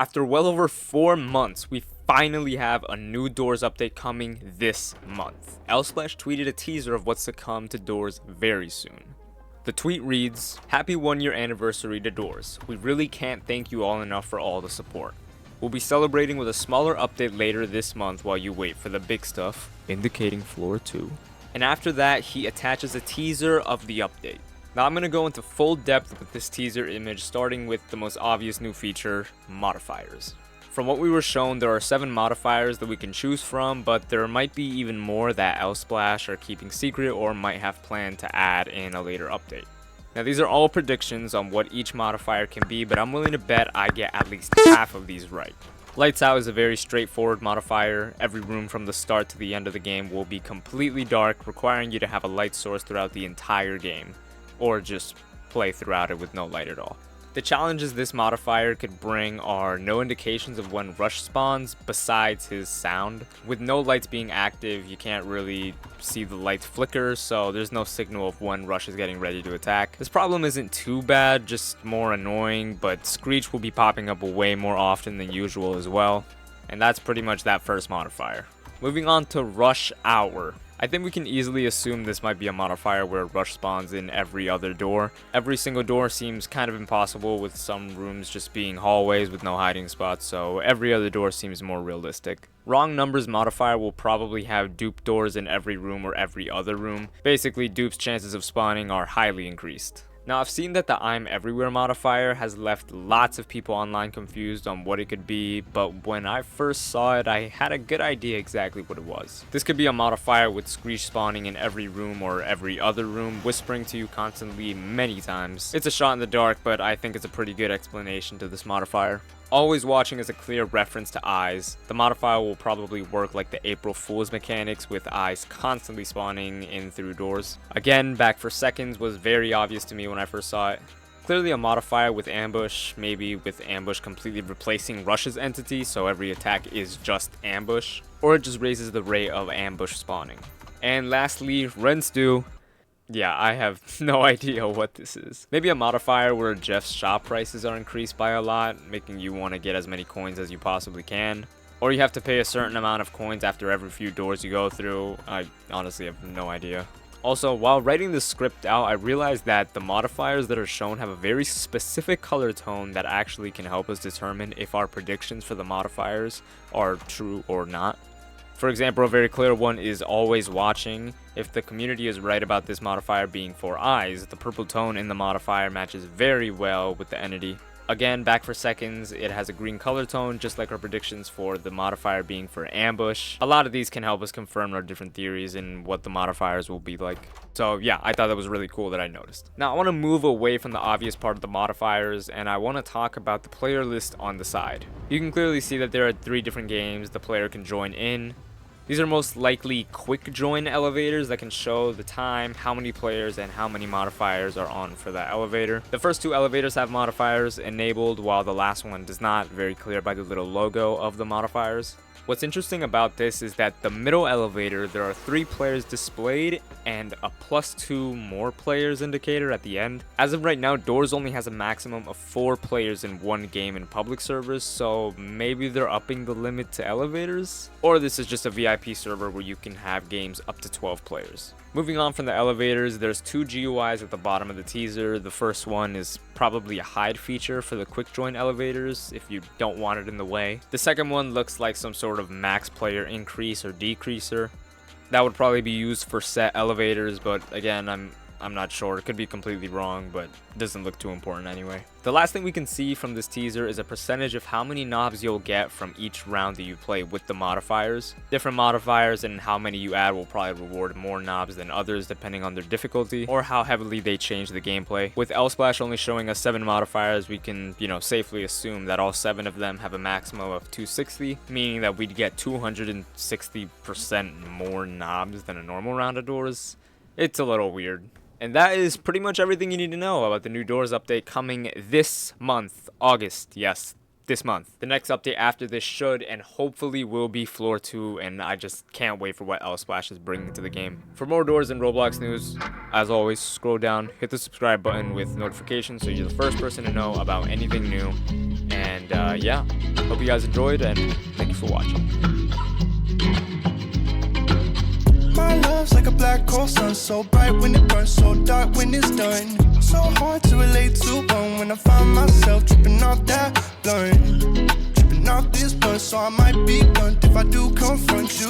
After well over 4 months, we finally have a new Doors update coming this month. Elsplash tweeted a teaser of what's to come to Doors very soon. The tweet reads, "Happy 1-year anniversary to Doors. We really can't thank you all enough for all the support. We'll be celebrating with a smaller update later this month while you wait for the big stuff," indicating floor 2. And after that, he attaches a teaser of the update. Now I'm going to go into full depth with this teaser image, starting with the most obvious new feature, modifiers. From what we were shown, there are 7 modifiers that we can choose from, but there might be even more that Elsplash are keeping secret or might have planned to add in a later update. Now these are all predictions on what each modifier can be, but I'm willing to bet I get at least half of these right. Lights Out is a very straightforward modifier. Every room from the start to the end of the game will be completely dark, requiring you to have a light source throughout the entire game, or just play throughout it with no light at all. The challenges this modifier could bring are no indications of when Rush spawns besides his sound. With no lights being active, you can't really see the lights flicker, so there's no signal of when Rush is getting ready to attack. This problem isn't too bad, just more annoying, but Screech will be popping up way more often than usual as well. And that's pretty much that first modifier. Moving on to Rush Hour. I think we can easily assume this might be a modifier where Rush spawns in every other door. Every single door seems kind of impossible, with some rooms just being hallways with no hiding spots, so every other door seems more realistic. Wrong Numbers modifier will probably have dupe doors in every room or every other room. Basically, dupe's chances of spawning are highly increased. Now, I've seen that the I'm Everywhere modifier has left lots of people online confused on what it could be, but when I first saw it, I had a good idea exactly what it was. This could be a modifier with Screech spawning in every room or every other room, whispering to you constantly many times. It's a shot in the dark, but I think it's a pretty good explanation to this modifier. Always Watching is a clear reference to eyes. The modifier will probably work like the April Fool's mechanics, with eyes constantly spawning in through doors. Again, Back for Seconds was very obvious to me when I first saw it. Clearly a modifier with Ambush, maybe with Ambush completely replacing Rush's entity, so every attack is just Ambush, or it just raises the rate of Ambush spawning. And lastly, Rent Stew. Yeah, I have no idea what this is. Maybe a modifier where Jeff's shop prices are increased by a lot, making you want to get as many coins as you possibly can. Or you have to pay a certain amount of coins after every few doors you go through. I honestly have no idea. Also, while writing this script out, I realized that the modifiers that are shown have a very specific color tone that actually can help us determine if our predictions for the modifiers are true or not. For example, a very clear one is Always Watching. If the community is right about this modifier being for eyes, the purple tone in the modifier matches very well with the entity. Again, Back for Seconds, it has a green color tone, just like our predictions for the modifier being for Ambush. A lot of these can help us confirm our different theories and what the modifiers will be like. So yeah, I thought that was really cool that I noticed. Now I want to move away from the obvious part of the modifiers, and I want to talk about the player list on the side. You can clearly see that there are 3 different games the player can join in. These are most likely quick join elevators that can show the time, how many players, and how many modifiers are on for that elevator. The first 2 elevators have modifiers enabled, while the last one does not, very clear by the little logo of the modifiers. What's interesting about this is that the middle elevator, there are 3 players displayed and a +2 more players indicator at the end. As of right now, Doors only has a maximum of 4 players in one game in public servers, so maybe they're upping the limit to elevators? Or this is just a VIP server where you can have games up to 12 players. Moving on from the elevators, there's 2 GUIs at the bottom of the teaser. The first one is probably a hide feature for the quick join elevators if you don't want it in the way. The second one looks like some sort of max player increase or decreaser. That would probably be used for set elevators, but again, I'm not sure. It could be completely wrong, but it doesn't look too important anyway. The last thing we can see from this teaser is a percentage of how many knobs you'll get from each round that you play with the modifiers. Different modifiers and how many you add will probably reward more knobs than others depending on their difficulty or how heavily they change the gameplay. With Elsplash only showing us 7 modifiers, we can, safely assume that all 7 of them have a maximum of 260, meaning that we'd get 260% more knobs than a normal round of doors. It's a little weird. And that is pretty much everything you need to know about the new Doors update coming this month, August. Yes, this month. The next update after this should and hopefully will be Floor 2, and I just can't wait for what Elsplash is bringing to the game. For more Doors and Roblox news, as always, scroll down, hit the subscribe button with notifications so you're the first person to know about anything new. And yeah, hope you guys enjoyed, and thank you for watching. My love's like a black hole sun, so bright when it burns, so dark when it's done. So hard to relate to one when I find myself tripping off that blunt, tripping off this blunt. So I might be blunt if I do confront you.